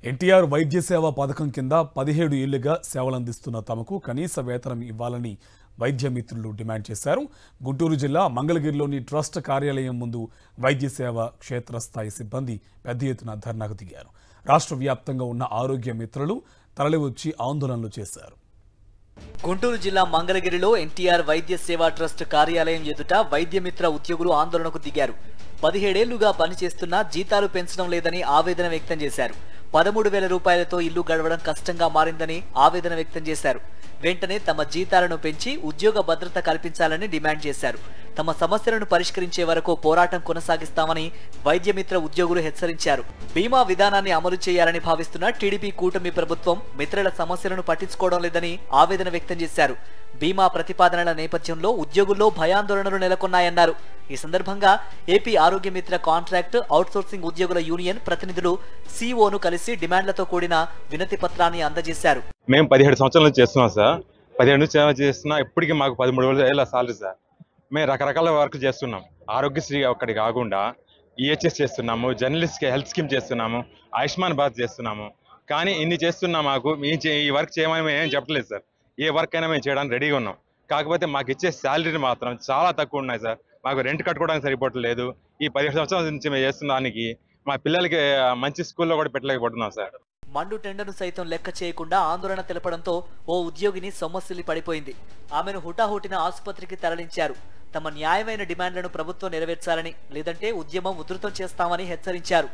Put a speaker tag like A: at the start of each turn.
A: ఎన్టీఆర్ వైద్య సేవా పథకం కింద 17 ఏళ్లుగా సేవలందిస్తున్న తమకు కనీస వేతనం ఇవ్వాలని వైద్య మిత్రులు డిమాండ్ చేశారు. గుంటూరు జిల్లా మంగళగిరిలోని ట్రస్ట్ కార్యాలయం ముందు వైద్య సేవ క్షేత్రస్థాయి సిబ్బంది పెద్ద ఎత్తున ధర్నాకు దిగారు. రాష్ట్ర వ్యాప్తంగా ఉన్న ఆరోగ్య మిత్రులు తరలివచ్చి ఆందోళనలు చేశారు.
B: గుంటూరు జిల్లా మంగళగిరిలో ఎన్టీఆర్ వైద్య సేవా ట్రస్ట్ కార్యాలయం ఎదుట వైద్య మిత్ర ఉద్యోగులు ఆందోళనకు దిగారు. 17 ఏళ్లుగా పనిచేస్తున్నా జీతాలు పెంచడం లేదని ఆవేదన వ్యక్తం చేశారు. 13,000 రూపాయలతో ఇల్లు గడవడం కష్టంగా మారిందని ఆవేదన వ్యక్తం చేశారు. వెంటనే తమ జీతాలను పెంచి ఉద్యోగ భద్రత కల్పించాలని డిమాండ్ చేశారు. తమ సమస్యలను పరిష్కరించే వరకు పోరాటం కొనసాగిస్తామని వైద్య మిత్ర ఉద్యోగులు హెచ్చరించారు. బీమా విధానాన్ని అమలు చేయాలని భావిస్తున్న టీడీపీ కూటమి ప్రభుత్వం మిత్రుల సమస్యలను పట్టించుకోవడం లేదని ఆవేదన వ్యక్తం చేశారు. బీమా ప్రతిపాదనల నేపథ్యంలో ఉద్యోగుల్లో భయాందోళనలు నెలకొన్నాయన్నారు. ఈ సందర్భంగా ఏపీ ఆరోగ్య మిత్ర కాంట్రాక్ట్ అవుట్సోర్సింగ్ ఉద్యోగుల యూనియన్ ప్రతినిధులు సీఓను కలిసి డిమాండ్లతో కూడిన వినతి పత్రాన్ని అందజేశారు.
C: మేము 17 సంవత్సరాల నుంచి చేస్తున్నాం సార్. 17 నుంచి సేవ చేస్తున్నా ఇప్పటికీ మాకు 13,000 సాలరీ సార్. మేము రకరకాల వర్క్ చేస్తున్నాం. ఆరోగ్యశ్రీ ఒక్కటి కాకుండా ఈహెచ్ఎస్ చేస్తున్నాము, జర్నలిస్ట్ హెల్త్ స్కీమ్ చేస్తున్నాము, ఆయుష్మాన్ భారత్ చేస్తున్నాము. కానీ ఇన్ని చేస్తున్నా మాకు ఈ వర్క్ చేయమని మేము ఏం చెప్పలేదు సార్. ఏ వర్క్ అయినా మేము చేయడానికి రెడీగా ఉన్నాం. కాకపోతే మాకు ఇచ్చే శాలరీ మాత్రం చాలా తక్కువ ఉన్నాయి సార్. మాకు రెంట్ కట్టుకోవడానికి సరిపోవట్లేదు. ఈ 17 సంవత్సరాల నుంచి మేము చేస్తున్న దానికి మా పిల్లలకి మంచి స్కూల్లో కూడా పెట్టలేకపోతున్నాం సార్.
B: మండు టెండను సైతం లెక్క చేయకుండా ఆందోళన తెలపడంతో ఓ ఉద్యోగిని సొమ్మసిల్లి పడిపోయింది. ఆమెను హుటాహుటిన ఆసుపత్రికి తరలించారు. తమ న్యాయమైన డిమాండ్లను ప్రభుత్వం నెరవేర్చాలని, లేదంటే ఉద్యమం ఉధృతం చేస్తామని హెచ్చరించారు.